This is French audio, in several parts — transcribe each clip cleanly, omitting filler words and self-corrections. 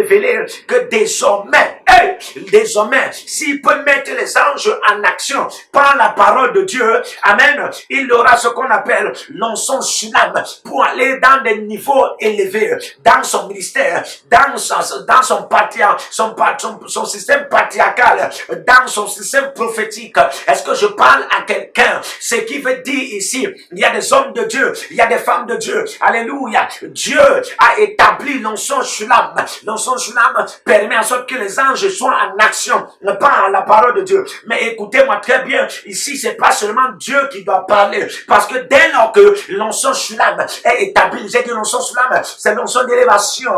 révélé que désormais, s'il peut mettre les anges en action par la parole de Dieu, amen, il aura ce qu'on appelle l'onction Shulam pour aller dans des niveaux élevés, dans son ministère, dans son système patriarcal, dans son système prophétique. Est-ce que je parle à quelqu'un? Ce qui veut dire ici, il y a des hommes de Dieu, il y a des femmes de Dieu, alléluia. Dieu a établi l'onction Shulam. L'onction Shulam permet en sorte que les anges soient en action par la parole de Dieu. Mais écoutez-moi très bien, ici c'est pas seulement Dieu qui doit parler, parce que dès lors que l'onction Shulam est établie, j'ai dit l'onction Shulam, c'est l'onction d'élévation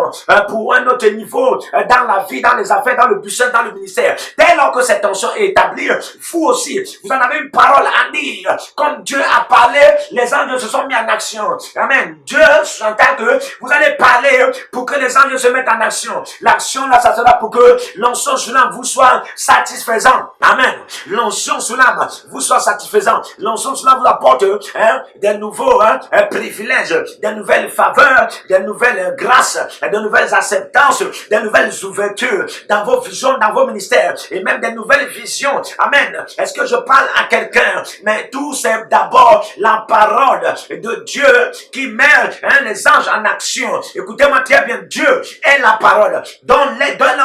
pour un autre niveau dans la vie, dans les affaires, dans le business, dans le ministère. Dès lors que cette onction est établie, vous aussi, vous en avez une parole à dire. Comme Dieu a parlé, les anges se sont mis en action. Amen. Dieu, j'entends que vous allez parler pour que les anges se mettent en action. L'action là, ça sera pour que l'onction Shulam vous soit satisfaisant. Amen. L'onction Shulam vous soit satisfaisant. L'onction Shulam vous apporte des nouveaux privilèges, des nouvelles faveurs, des nouvelles grâces, des nouvelles acceptances, des nouvelles ouvertures dans vos visions, dans vos ministères, et même des nouvelles visions. Amen. Est-ce que je parle à quelqu'un? Mais tout c'est d'abord la parole de Dieu qui met les anges en action. Écoutez-moi très bien, Dieu est la parole. Dans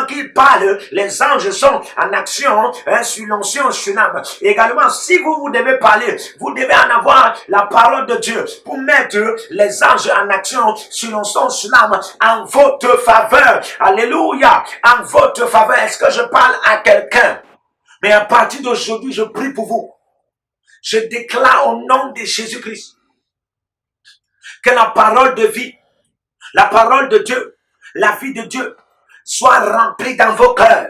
qu'il parle, les anges sont en action sur l'onction Shulam. Également, si vous devez parler, vous devez en avoir la parole de Dieu pour mettre les anges en action sur l'onction Shulam en votre faveur. Alléluia, en votre faveur. Est-ce que je parle à quelqu'un? Mais à partir d'aujourd'hui, je prie pour vous. Je déclare au nom de Jésus-Christ que la parole de vie, la parole de Dieu, la vie de Dieu soit remplie dans vos cœurs.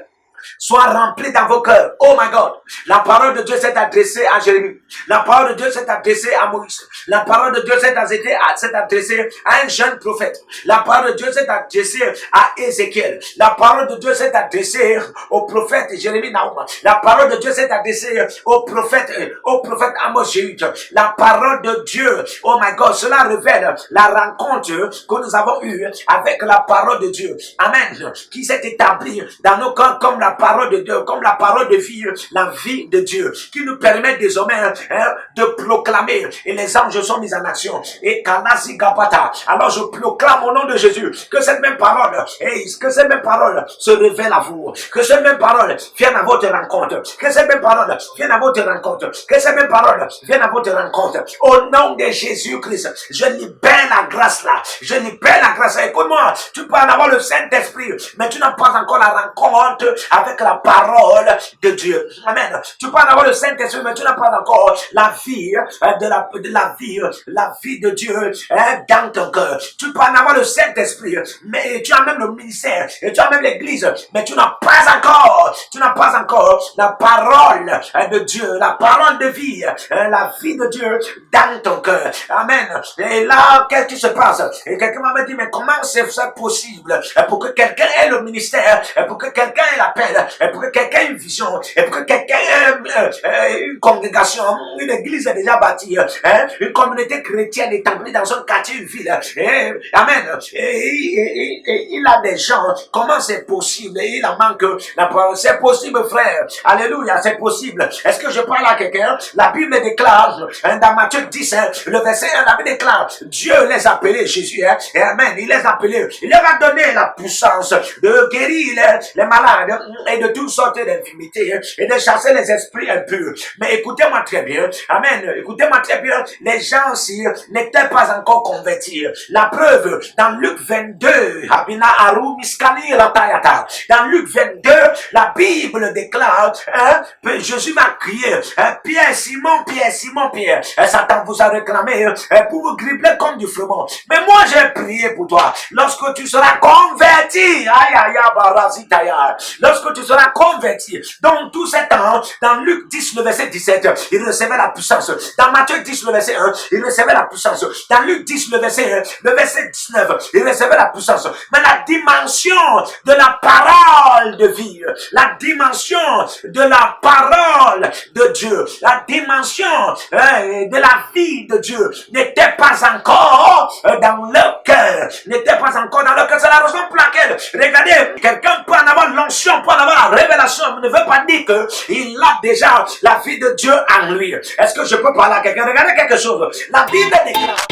Soit remplie dans vos cœurs. Oh my God. La parole de Dieu s'est adressée à Jérémie. La parole de Dieu s'est adressée à Moïse. La parole de Dieu s'est adressée à un jeune prophète. La parole de Dieu s'est adressée à Ézéchiel. La parole de Dieu s'est adressée au prophète Jérémie Naoum. La parole de Dieu s'est adressée au prophète Amos Jéhud. La parole de Dieu, oh my God, cela révèle la rencontre que nous avons eue avec la parole de Dieu. Amen. Qui s'est établie dans nos cœurs comme la parole de Dieu, comme la parole de vie, la vie de Dieu, qui nous permet désormais de proclamer, et les anges sont mis en action. Et Kanasi Gapata. Alors je proclame au nom de Jésus que cette même parole, se révèle à vous, que cette même parole vienne à votre rencontre, que cette même parole vienne à votre rencontre, que cette même parole vienne à votre rencontre. Au nom de Jésus-Christ, je libère la grâce là, je libère la grâce là. Écoute-moi, tu peux en avoir le Saint-Esprit, mais tu n'as pas encore la rencontre avec la parole de Dieu. Amen. Tu peux en avoir le Saint-Esprit, mais tu n'as pas encore la vie la vie de Dieu dans ton cœur. Tu peux en avoir le Saint-Esprit, mais tu as même le ministère, et tu as même l'église, mais tu n'as pas encore la parole de Dieu, la parole de vie, la vie de Dieu dans ton cœur. Amen. Et là, qu'est-ce qui se passe? Et quelqu'un m'a dit, mais comment c'est ça possible pour que quelqu'un ait le ministère, pour que quelqu'un ait l'appel, pour que quelqu'un ait une vision, et pour que quelqu'un ait une congrégation, une église est déjà bâtie, une communauté chrétienne établie dans un quartier, une ville. Amen. Et il a des gens. Comment c'est possible? Et il en manque la parole. C'est possible, frère. Alléluia, c'est possible. Est-ce que je parle à quelqu'un? La Bible déclare, dans Matthieu 10, le verset 1, la Bible déclare, Dieu les a appelés, Jésus, et amen, il les a appelés. Il leur a donné la puissance de guérir les malades et de toutes sortes d'infirmités et de chasser les esprits impurs. Mais écoutez-moi très bien. Amen. Écoutez-moi très bien. Les gens aussi n'étaient pas encore convertis. La preuve, dans Luc 22, dans Luc 22, la Bible déclare, Jésus va crier, Pierre, Simon, Pierre. Satan vous a réclamé pour vous gribler comme du froment. Mais moi, j'ai prié pour toi. Lorsque tu seras converti, lorsque lorsque tu seras converti, dans tout ce temps, dans Luc 10, le verset 17, il recevait la puissance. Dans Matthieu 10, le verset 1, il recevait la puissance. Dans Luc 10, le verset 1, le verset 19, il recevait la puissance. Mais la dimension de la parole de vie, la dimension de la parole de Dieu, la dimension de la vie de Dieu n'était pas encore dans leur cœur, n'était pas encore dans leur cœur. C'est la raison pour laquelle, regardez, quelqu'un peut en avoir l'onction, peut en avoir la révélation, mais ne veut pas dire qu'il a déjà la vie de Dieu en lui. Est-ce que je peux parler à quelqu'un? Regardez quelque chose. La Bible déclare